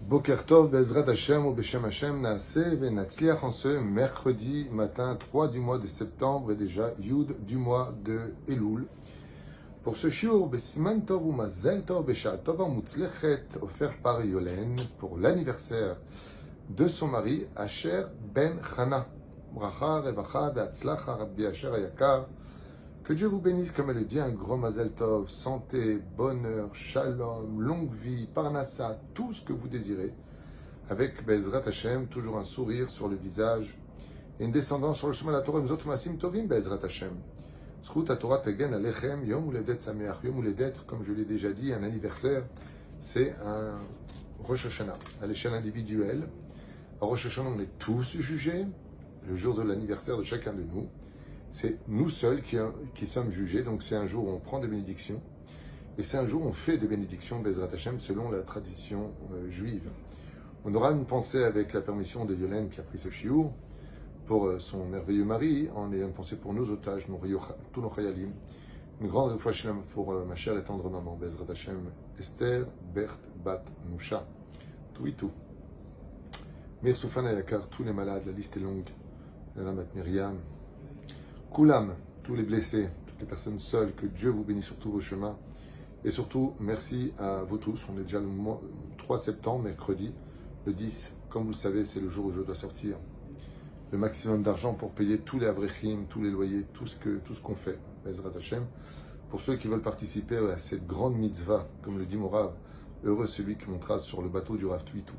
Boker Tov, Bezrat Hashem ou Beshem Hashem, Naaseh Venatzliach en ce mercredi matin 3 du mois de septembre et déjà Yud du mois de Elul. Pour ce shiur, Besiman Tov ou Mazel Tov, Beshat Tov Mutzlechet, offert par Yolen pour l'anniversaire de son mari, Asher Ben Chana. Bracha, Revacha, Ve'atzlacha, Rabbi Asher Ayakar. Que Dieu vous bénisse, comme elle le dit, un gros Mazel Tov, santé, bonheur, shalom, longue vie, parnassa, tout ce que vous désirez, avec Bezrat Hashem, toujours un sourire sur le visage, et une descendance sur le chemin de la Torah, nous autres Masim Tovim, Bezrat Hashem. Zchut Torah Tegen Alechem, Yom Uledet Sameach, Yom Uledet, comme je l'ai déjà dit, un anniversaire, c'est un Rosh Hashanah, à l'échelle individuelle. À Rosh Hashanah, on est tous jugés, le jour de l'anniversaire de chacun de nous. C'est nous seuls qui sommes jugés, donc c'est un jour où on prend des bénédictions, et c'est un jour où on fait des bénédictions, Bezrat Hashem, selon la tradition juive. On aura une pensée avec la permission de Yolène qui a pris ce shiur, pour son merveilleux mari, en ayant une pensée pour nos otages, tous nos chayalim. Une grande réfouache pour ma chère et tendre maman, Bezrat Hashem, Esther Bert Bat Musha, tout et tout. Mir Soufan Ayakar, tous les malades, la liste est longue, la Mat Myriam, Koulam, tous les blessés, toutes les personnes seules, que Dieu vous bénisse sur tous vos chemins. Et surtout, merci à vous tous. On est déjà le 3 septembre, mercredi, le 10. Comme vous le savez, c'est le jour où je dois sortir le maximum d'argent pour payer tous les avrechim, tous les loyers, tout ce qu'on fait, Bezrat Hashem. Pour ceux qui veulent participer à cette grande mitzvah, comme le dit mon Rav, heureux celui qui montera sur le bateau du Rav Tuitou.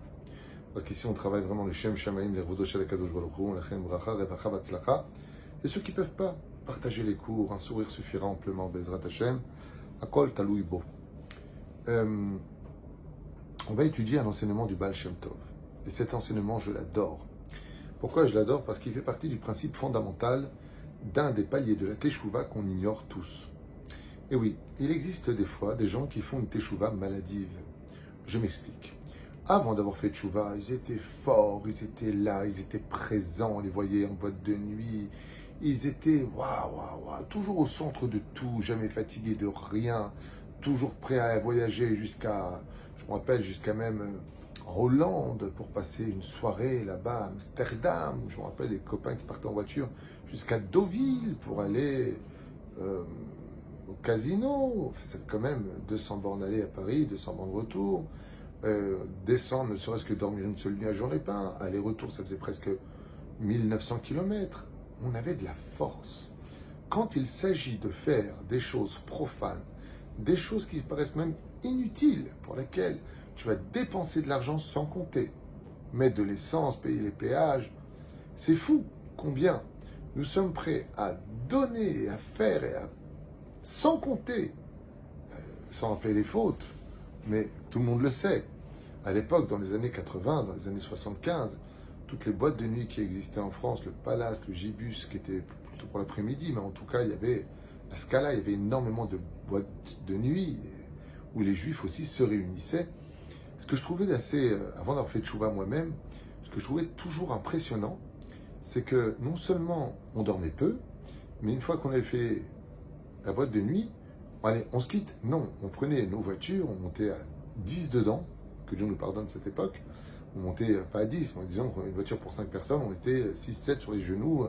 Parce qu'ici, on travaille vraiment le Shem Shamaim, les Rodosh Alakadosh Baruch Hu, Lachem Bracha, Revacha, Vatzlacha. Et ceux qui ne peuvent pas partager les cours, un sourire suffira amplement, Bezrat Hashem. Akol Taloui Bo. On va étudier un enseignement du Baal Shem Tov. Et cet enseignement, je l'adore. Pourquoi je l'adore? Parce qu'il fait partie du principe fondamental d'un des paliers de la Teshuvah qu'on ignore tous. Et oui, il existe des fois des gens qui font une Teshuvah maladive. Je m'explique. Avant d'avoir fait Teshuvah, ils étaient forts, ils étaient là, ils étaient présents, on les voyait en boîte de nuit. Ils étaient toujours au centre de tout, jamais fatigués de rien, toujours prêts à voyager jusqu'à, je me rappelle, jusqu'à même Hollande pour passer une soirée là-bas à Amsterdam. Je me rappelle des copains qui partaient en voiture jusqu'à Deauville pour aller au casino. C'est quand même 200 bornes aller à Paris, 200 bornes retour. Descendre, ne serait-ce que dormir une seule nuit à journée pas. Aller-retour, ça faisait presque 1900 km. On avait de la force. Quand il s'agit de faire des choses profanes, des choses qui paraissent même inutiles, pour lesquelles tu vas dépenser de l'argent sans compter, mettre de l'essence, payer les péages, c'est fou combien nous sommes prêts à donner, et à faire, sans compter, sans rappeler les fautes, mais tout le monde le sait. À l'époque, dans les années 80, dans les années 75, toutes les boîtes de nuit qui existaient en France, le Palace, le Gibus, qui était plutôt pour l'après-midi, mais en tout cas, il y avait la Scala, il y avait énormément de boîtes de nuit où les Juifs aussi se réunissaient. Ce que je trouvais assez, avant d'avoir fait Tchouva moi-même, ce que je trouvais toujours impressionnant, c'est que non seulement on dormait peu, mais une fois qu'on avait fait la boîte de nuit, allez, on se quitte. Non, on prenait nos voitures, on montait à 10 dedans, que Dieu nous pardonne de cette époque. On montait pas à 10, mais disons qu'on avait une voiture pour 5 personnes, on était 6-7 sur les genoux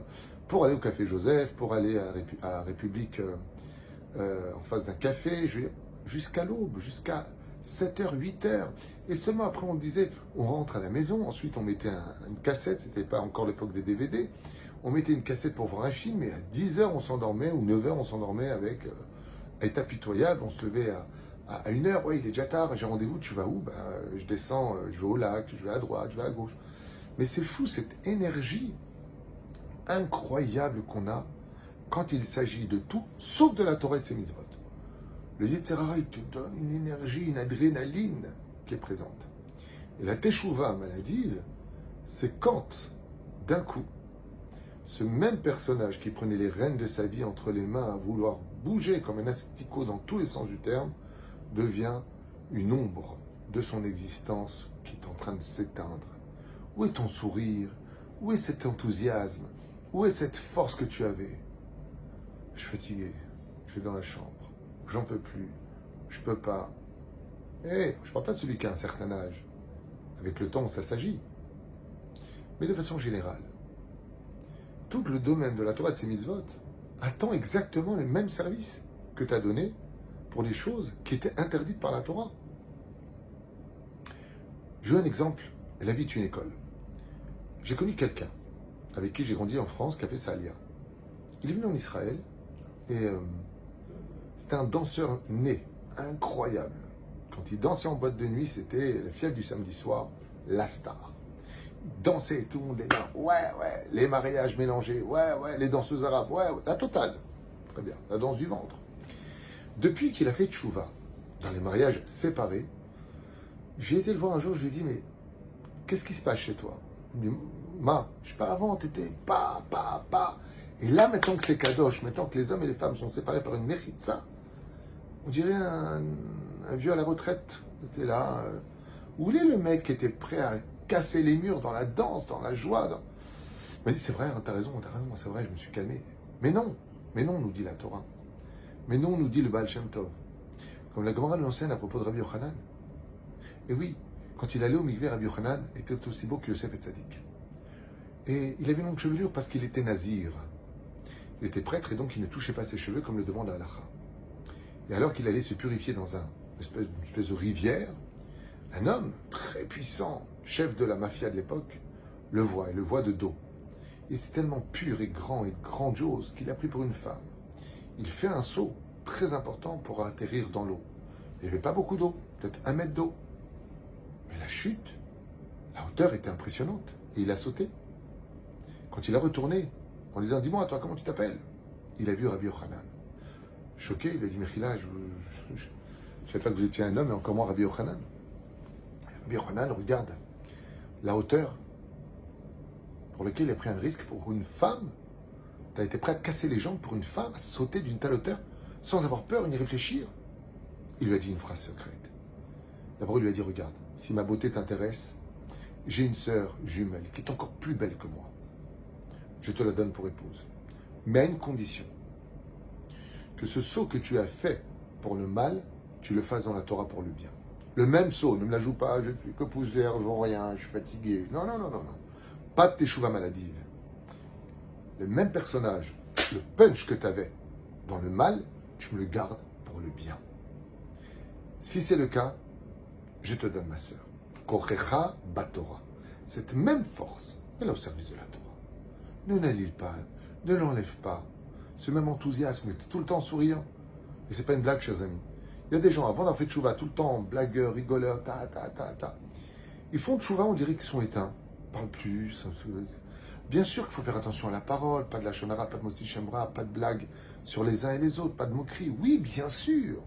pour aller au Café Joseph, pour aller à République en face d'un café, jusqu'à l'aube, jusqu'à 7h, 8h. Et seulement après on disait, on rentre à la maison, ensuite on mettait une cassette, c'était pas encore l'époque des DVD, on mettait une cassette pour voir un film, et à 10h on s'endormait, ou 9h on s'endormait avec état pitoyable, on se levait à 1h, ouais, il est déjà tard, j'ai rendez-vous, tu vas où? Je descends, je vais au lac, je vais à droite, je vais à gauche. Mais c'est fou cette énergie incroyable qu'on a quand il s'agit de tout, sauf de la Torah et de ses mitzvot. Le Yetzer Hara, il te donne une énergie, une adrénaline qui est présente. Et la Teshuvah maladive, c'est quand, d'un coup, ce même personnage qui prenait les rênes de sa vie entre les mains à vouloir bouger comme un asticot dans tous les sens du terme, devient une ombre de son existence qui est en train de s'éteindre. Où est ton sourire? Où est cet enthousiasme? Où est cette force que tu avais? Je suis fatigué, je suis dans la chambre, j'en peux plus, je peux pas. Je parle pas de celui qui a un certain âge. Avec le temps, ça s'agit. Mais de façon générale, tout le domaine de la Torah de ces mitzvot attend exactement les mêmes services que tu as donnés pour les choses qui étaient interdites par la Torah. Je veux un exemple. La vie est une école. J'ai connu quelqu'un avec qui j'ai grandi en France qui a fait sa alia. Il est venu en Israël et c'était un danseur né, incroyable. Quand il dansait en boîte de nuit, c'était la fièvre du samedi soir, la star. Il dansait, tout le monde, les mains, ouais, les mariages mélangés, ouais, les danseuses arabes, ouais, la totale. Très bien, la danse du ventre. Depuis qu'il a fait tchouva, dans les mariages séparés, j'ai été le voir un jour, je lui ai dit, mais qu'est-ce qui se passe chez toi? Il me dit, je sais pas, avant, t'étais pas. Et là, maintenant que c'est kadosh, maintenant que les hommes et les femmes sont séparés par une mechitza, on dirait un vieux à la retraite. C'était là. Où est le mec qui était prêt à casser les murs dans la danse, dans la joie Il m'a dit, c'est vrai, hein, t'as raison, c'est vrai, je me suis calmé. Mais non, nous dit la Torah. Mais non, nous dit le Baal Shem Tov. Comme la Gemara l'enseigne à propos de Rabbi Yochanan. Et oui, quand il allait au mikvé, Rabbi Yochanan était aussi beau que Yosef et Tzadik. Et il avait une longue chevelure parce qu'il était nazir. Il était prêtre et donc il ne touchait pas ses cheveux comme le demande la halakha. Et alors qu'il allait se purifier dans une espèce de rivière, un homme très puissant, chef de la mafia de l'époque, le voit de dos. Il était tellement pur et grandiose qu'il a pris pour une femme. Il fait un saut très important pour atterrir dans l'eau. Il n'y avait pas beaucoup d'eau, peut-être 1 mètre d'eau. Mais la chute, la hauteur était impressionnante. Et il a sauté. Quand il a retourné, en lui disant, dis-moi, toi, comment tu t'appelles? Il a vu Rabbi Yochanan. Choqué, il a dit, Mechila, je ne savais pas que vous étiez un homme, et encore moins Rabbi Yochanan. Rabbi Yochanan regarde la hauteur pour laquelle il a pris un risque pour une femme. Tu as été prêt à casser les jambes pour une femme, à sauter d'une telle hauteur, sans avoir peur ni réfléchir. Il lui a dit une phrase secrète. D'abord, il lui a dit, regarde, si ma beauté t'intéresse, j'ai une sœur jumelle qui est encore plus belle que moi. Je te la donne pour épouse. Mais à une condition. Que ce saut que tu as fait pour le mal, tu le fasses dans la Torah pour le bien. Le même saut, ne me la joue pas, je ne suis que poussière, je vois rien, je suis fatigué. Non. Pas de teshuva maladive. Le même personnage, le punch que tu avais dans le mal, tu me le gardes pour le bien. Si c'est le cas, je te donne ma sœur. Kochecha batora. Cette même force, elle est au service de la Torah. Ne l'annule pas, ne l'enlève pas. Ce même enthousiasme, tu es tout le temps souriant. Et c'est pas une blague, chers amis. Il y a des gens, avant d'avoir fait tchouva, tout le temps blagueurs, rigoleurs, Ils font tchouva, on dirait qu'ils sont éteints. Ils parlent plus. Bien sûr qu'il faut faire attention à la parole, pas de la shonara, pas de motzi shemra, pas de blagues sur les uns et les autres, pas de moquerie. Oui, bien sûr.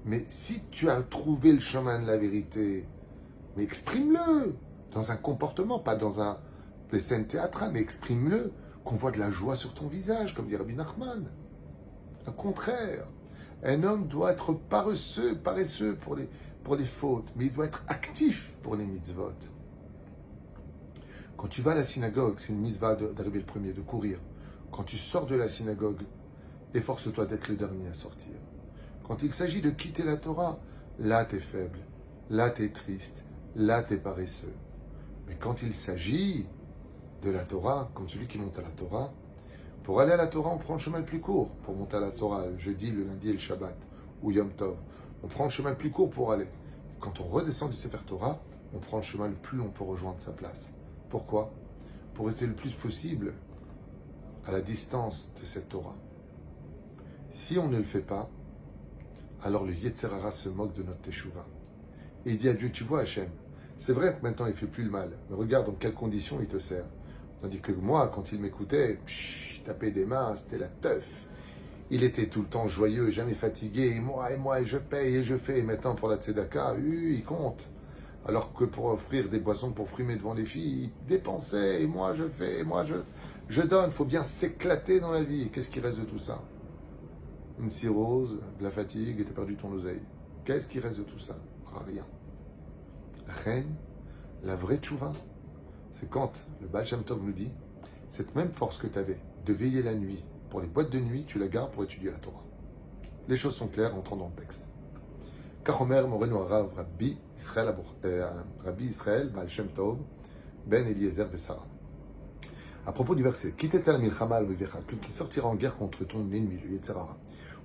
Mais si tu as trouvé le chemin de la vérité, mais exprime-le dans un comportement, pas dans des scènes théâtrales, mais exprime-le, qu'on voit de la joie sur ton visage, comme dit Rabbi Nachman. Au contraire, un homme doit être paresseux pour les fautes, mais il doit être actif pour les mitzvot. Quand tu vas à la synagogue, c'est une mitzvah d'arriver le premier, de courir. Quand tu sors de la synagogue, efforce-toi d'être le dernier à sortir. Quand il s'agit de quitter la Torah, là t'es faible, là t'es triste, là t'es paresseux. Mais quand il s'agit de la Torah, comme celui qui monte à la Torah, pour aller à la Torah, on prend le chemin le plus court. Pour monter à la Torah, le jeudi, le lundi et le Shabbat, ou Yom Tov, on prend le chemin le plus court pour aller. Et quand on redescend du Sefer Torah, on prend le chemin le plus long pour rejoindre sa place. Pourquoi? Pour rester le plus possible à la distance de cette Torah. Si on ne le fait pas, alors le Yetzer Hara se moque de notre Teshuvah. Et il dit à Dieu, tu vois Hachem, c'est vrai que maintenant il ne fait plus le mal, mais regarde dans quelles conditions il te sert. Tandis que moi, quand il m'écoutait, il tapait des mains, c'était la teuf. Il était tout le temps joyeux, jamais fatigué, et moi, et je paye, et je fais. Et maintenant, pour la tzedaka, il compte. Alors que pour offrir des boissons pour frimer devant les filles, il dépensait, et moi je fais, et moi je donne. Il faut bien s'éclater dans la vie. Qu'est-ce qui reste de tout ça? Une cirrhose, de la fatigue, et t'as perdu ton oseille. Qu'est-ce qui reste de tout ça? Rien. Reine, la vraie tchouva, c'est quand le Baal Shem Tov nous dit, cette même force que tu avais de veiller la nuit, pour les boîtes de nuit, tu la gardes pour étudier la Torah. Les choses sont claires, entrant dans le texte. כך אומר מורנו הרב Rabbi Israël Baal Shem Tov Ben Eliezer Bessara. À propos du verset, Kitetzal milchama al vivecha, qui sortira en guerre contre ton ennemi, le Yetzer Hara.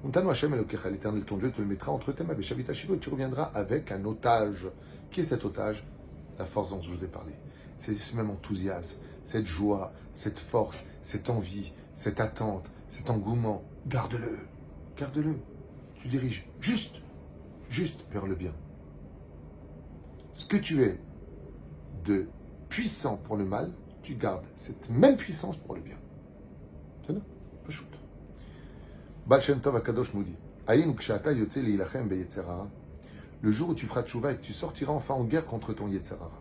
Untanu Hashem Elokecha, l'Éternel ton Dieu te le mettra entre tes mains, Beshavita Shivo, et tu reviendras avec un otage. Qui est cet otage? La force dont je vous ai parlé. C'est ce même enthousiasme, cette joie, cette force, cette envie, cette attente, cet engouement. Garde-le, garde-le. Tu diriges juste vers le bien. Ce que tu es de puissant pour le mal, tu gardes cette même puissance pour le bien. C'est là, pas shoot. Baal Shem Tov Akadosh nous dit, Aïn kshata yotze leilachem beyetzer hara, le jour où tu feras tchouva et que tu sortiras enfin en guerre contre ton Yetzer Hara,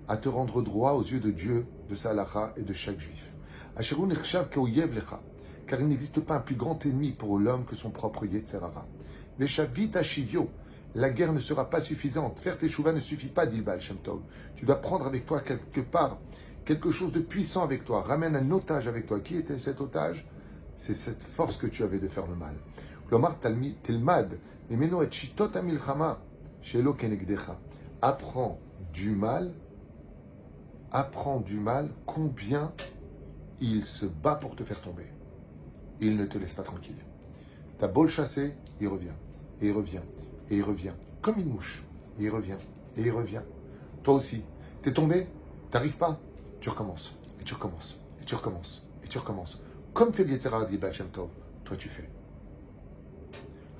à te rendre droit aux yeux de Dieu, de sa halacha et de chaque juif. Asheru nechshav keoyev lecha, car il n'existe pas un plus grand ennemi pour l'homme que son propre Yetzer Hara. Veshavit ashivyo, la guerre ne sera pas suffisante. Faire tes tchouva ne suffit pas, dit le Baal Shem Tov. Tu dois prendre avec toi quelque part quelque chose de puissant avec toi. Ramène un otage avec toi. Qui était cet otage? C'est cette force que tu avais de faire le mal. Lomar Tilmad, Mimeno et Shitot Amilchama, Shelo Kenegdecha. Apprends du mal, combien il se bat pour te faire tomber. Il ne te laisse pas tranquille. T'as beau le chasser, il revient, et il revient, et il revient, comme une mouche. Et il revient, et il revient. Toi aussi, t'es tombé, t'arrives pas, tu recommences, et tu recommences, et tu recommences, et tu recommences. Comme fait Yetzer Hara dit Baal Shem Tov, toi tu fais.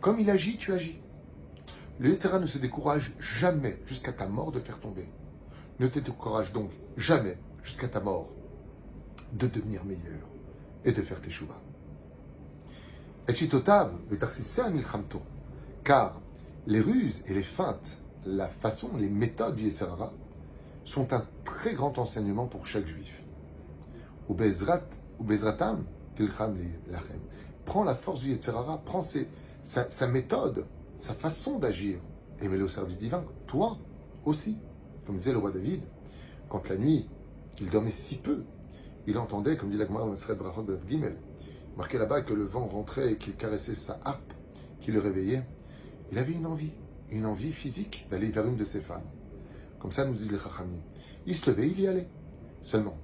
Comme il agit, tu agis. Le Yetzer Hara ne se décourage jamais jusqu'à ta mort de te faire tomber. Ne te décourage donc jamais jusqu'à ta mort de devenir meilleur et de faire tes shuvah. Et Chitotav, car les ruses et les feintes, la façon, les méthodes du Yetzer Hara sont un très grand enseignement pour chaque juif. Ubezratam tilcham lachem. Prends la force du Yetzer Hara, prends sa méthode, sa façon d'agir, et mets-le au service divin. Toi aussi, comme disait le roi David, quand la nuit, il dormait si peu, il entendait, comme dit la Gemara dans Maseret Brachot de Gimel, marqué là-bas que le vent rentrait et qu'il caressait sa harpe, qui le réveillait. Il avait une envie physique d'aller vers une de ses femmes. Comme ça nous disent les Chachamim. Il se levait, il y allait. Seulement,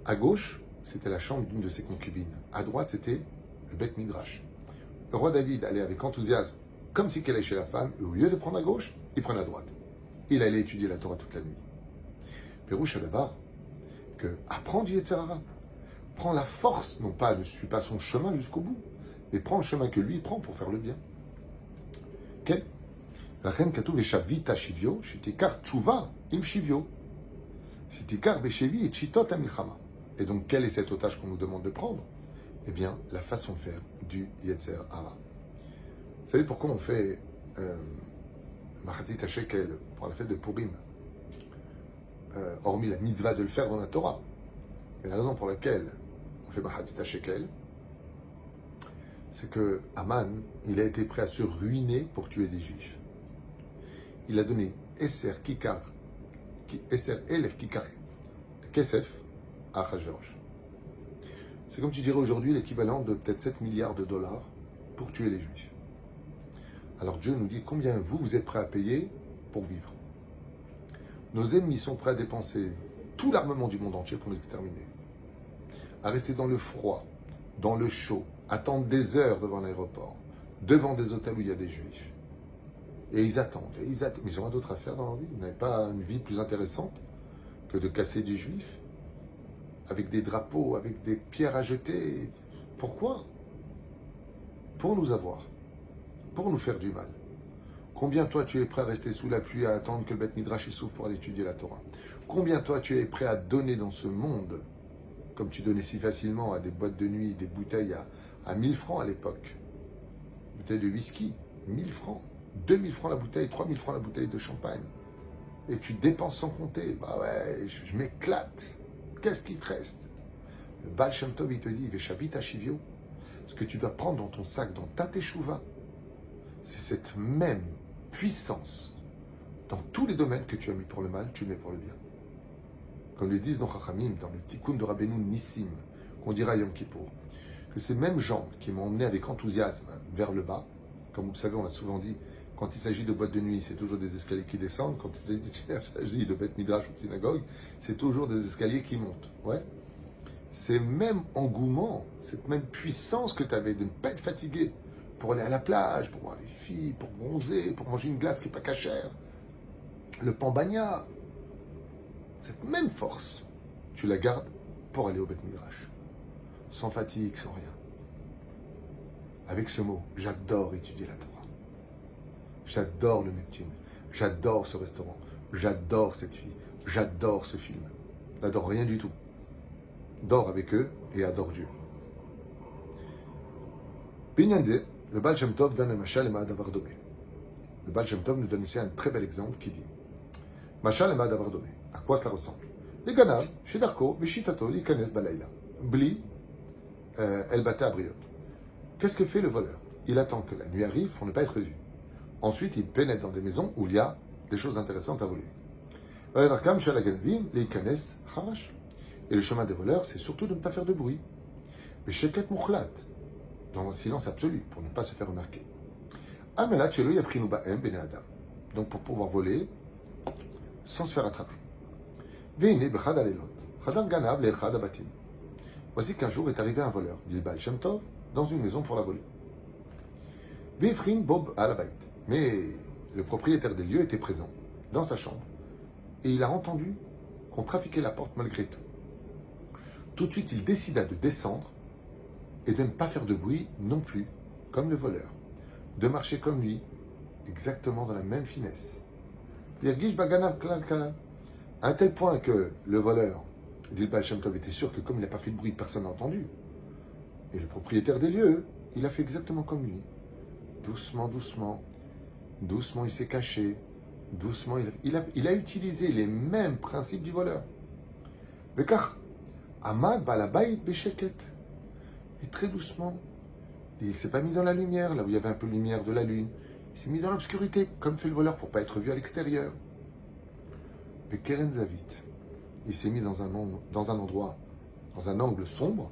à gauche, c'était la chambre d'une de ses concubines. À droite, c'était le Beth Midrash. Le roi David allait avec enthousiasme, comme si qu'elle allait chez la femme, et au lieu de prendre à gauche, il prenait à droite. Il allait étudier la Torah toute la nuit. Pérouche d'abord que apprends du Yetzer Hara. Prends la force, non pas, ne suis pas son chemin jusqu'au bout, mais prends le chemin que lui prend pour faire le bien. Quel? Lachen katuv veshavita shivyo, shitikar tchouva im shivyo, shitikar beshevi et chitot amilchama. Et donc, quel est cet otage qu'on nous demande de prendre? Eh bien, la façon de faire du Yetzer Hara. Vous savez pourquoi on fait Machatzit HaShekel pour la fête de Purim, hormis la mitzvah de le faire dans la Torah? Mais la raison pour laquelle on fait Machatzit HaShekel, c'est que Haman, il a été prêt à se ruiner pour tuer des Juifs. Il a donné Esser Elef Kikar Kesef à Achashverosh. C'est comme tu dirais aujourd'hui l'équivalent de peut-être 7 milliards de dollars pour tuer les Juifs. Alors Dieu nous dit combien vous êtes prêts à payer pour vivre. Nos ennemis sont prêts à dépenser tout l'armement du monde entier pour nous exterminer. À rester dans le froid, dans le chaud, attendre des heures devant l'aéroport, devant des hôtels où il y a des Juifs. Et ils attendent. Mais ils ont rien d'autre à faire dans leur vie. Ils n'avaient pas une vie plus intéressante que de casser des Juifs avec des drapeaux, avec des pierres à jeter. Pourquoi? Pour nous avoir. Pour nous faire du mal. Combien toi tu es prêt à rester sous la pluie à attendre que le Beth Midrash souffle pour aller étudier la Torah? Combien toi tu es prêt à donner dans ce monde, comme tu donnais si facilement à des boîtes de nuit, des bouteilles à 1000 francs à l'époque? Bouteille de whisky, 1000 francs. 2000 francs la bouteille, 3000 francs la bouteille de champagne. Et tu dépenses sans compter. Bah ouais, je m'éclate. Qu'est-ce qui te reste? Le Baal Shem Tov, il te dit, Veshavit Ashivyo, ce que tu dois prendre dans ton sac, dans ta teshuva, c'est cette même puissance dans tous les domaines que tu as mis pour le mal, tu mets pour le bien. Comme le disent dans Chachamim, dans le Tikkun de Rabbeinu Nissim, qu'on dira à Yom Kippour, que ces mêmes gens qui m'ont emmené avec enthousiasme vers le bas, comme vous le savez, on a souvent dit Quand il s'agit de boîte de nuit, c'est toujours des escaliers qui descendent. Quand il s'agit de bête midrash ou de synagogue, c'est toujours des escaliers qui montent. Ouais. C'est même engouement, cette même puissance que tu avais de ne pas être fatigué pour aller à la plage, pour voir les filles, pour bronzer, pour manger une glace qui n'est pas cachère, le pambagna, cette même force, tu la gardes pour aller au bête midrash. Sans fatigue, sans rien. Avec ce mot, j'adore étudier la Torah. J'adore le Neptune. J'adore ce restaurant. J'adore cette fille. J'adore ce film. J'adore rien du tout. Dors avec eux et adore Dieu. Binyande, le Baal Shem Tov donne un machal et ma'adavar domé. Le Baal Shem Tov nous donne ici un très bel exemple qui dit machal et ma'adavar domé. À quoi cela ressemble? Les ganav, chez Darko, Mishitato, l'ikanes balayla. Bli, el bata abriot. Qu'est-ce que fait le voleur? Il attend que la nuit arrive pour ne pas être vu. Ensuite, il pénètre dans des maisons où il y a des choses intéressantes à voler. Et le chemin des voleurs, c'est surtout de ne pas faire de bruit. Mais sheket mukhlat, dans un silence absolu, pour ne pas se faire remarquer. Donc pour pouvoir voler sans se faire attraper. Voici qu'un jour est arrivé un voleur, dit le Baal Shem Tov, dans une maison pour la voler. Mais le propriétaire des lieux était présent, dans sa chambre, et il a entendu qu'on trafiquait la porte malgré tout. Tout de suite, il décida de descendre et de ne pas faire de bruit non plus, comme le voleur, de marcher comme lui, exactement dans la même finesse. À un tel point que le voleur, dit le Baal Shem Tov, était sûr que comme il n'a pas fait de bruit, personne n'a entendu. Et le propriétaire des lieux, il a fait exactement comme lui. Doucement, doucement, doucement, il s'est caché. Doucement, il a utilisé les mêmes principes du voleur. Mais car, Ahmad Balabayit Besheket. Et très doucement, il ne s'est pas mis dans la lumière, là où il y avait un peu de lumière de la lune. Il s'est mis dans l'obscurité, comme fait le voleur, pour ne pas être vu à l'extérieur. Mais Keren Zavit, il s'est mis dans un endroit, dans un angle sombre,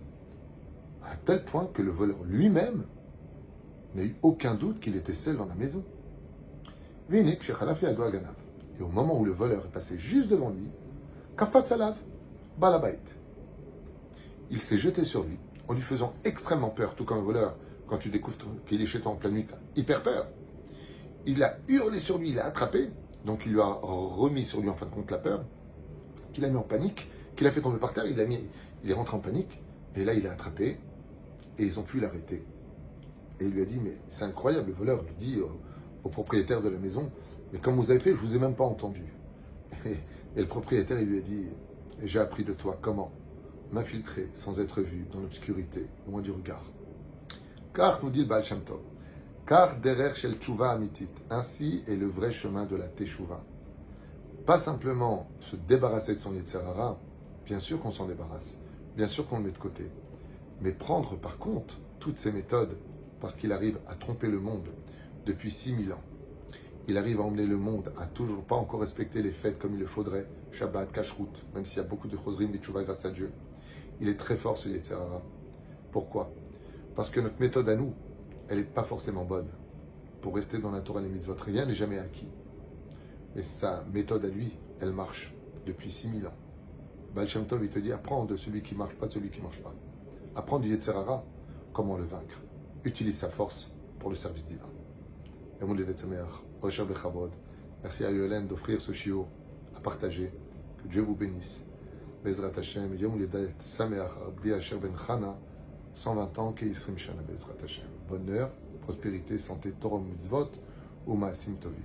à tel point que le voleur lui-même n'a eu aucun doute qu'il était seul dans la maison. Et au moment où le voleur est passé juste devant lui, Kafat Salav, Balabait. Il s'est jeté sur lui, en lui faisant extrêmement peur, tout comme un voleur, quand tu découvres qu'il est chez toi en pleine nuit, tu as hyper peur. Il a hurlé sur lui, il l'a attrapé, donc il lui a remis sur lui en fin de compte la peur, qu'il a mis en panique, qu'il a fait tomber par terre, il est rentré en panique, et là il l'a attrapé, et ils ont pu l'arrêter. Et il lui a dit, mais c'est incroyable, le voleur lui dit au propriétaire de la maison, mais comme vous avez fait, je vous ai même pas entendu. Et le propriétaire, il lui a dit, j'ai appris de toi comment m'infiltrer sans être vu dans l'obscurité, loin du regard. Car, nous dit le Baal Shem Tov, car derer shel tshuva amitit, ainsi est le vrai chemin de la teshuva. Pas simplement se débarrasser de son Yetzer Hara, bien sûr qu'on s'en débarrasse, bien sûr qu'on le met de côté, mais prendre par contre toutes ces méthodes, parce qu'il arrive à tromper le monde depuis 6000 ans. Il arrive à emmener le monde à toujours pas encore respecter les fêtes comme il le faudrait, Shabbat, Kashrut, même s'il y a beaucoup de Chosrim et Tshuva grâce à Dieu. Il est très fort ce Yetzer Hara. Pourquoi? Parce que notre méthode à nous, elle n'est pas forcément bonne. Pour rester dans la Torah et les mitzvot, rien n'est jamais acquis. Mais sa méthode à lui, elle marche depuis 6000 ans. Baal Shem Tov, il te dit, apprends de celui qui marche pas, de celui qui marche pas. Apprends du Yetzer Hara, comment le vaincre. Utilise sa force pour le service divin. Merci à Yolen d'offrir ce shiur à partager. Que Dieu vous bénisse. Bezrat Hashem, Yom Lidet Sameach, Abdi Asher Ben Chana, 120 ans, Keisrim Shana Bezrat Hashem. Bonheur, prospérité, santé, Torah Mitzvot, ou Maasim Tovim.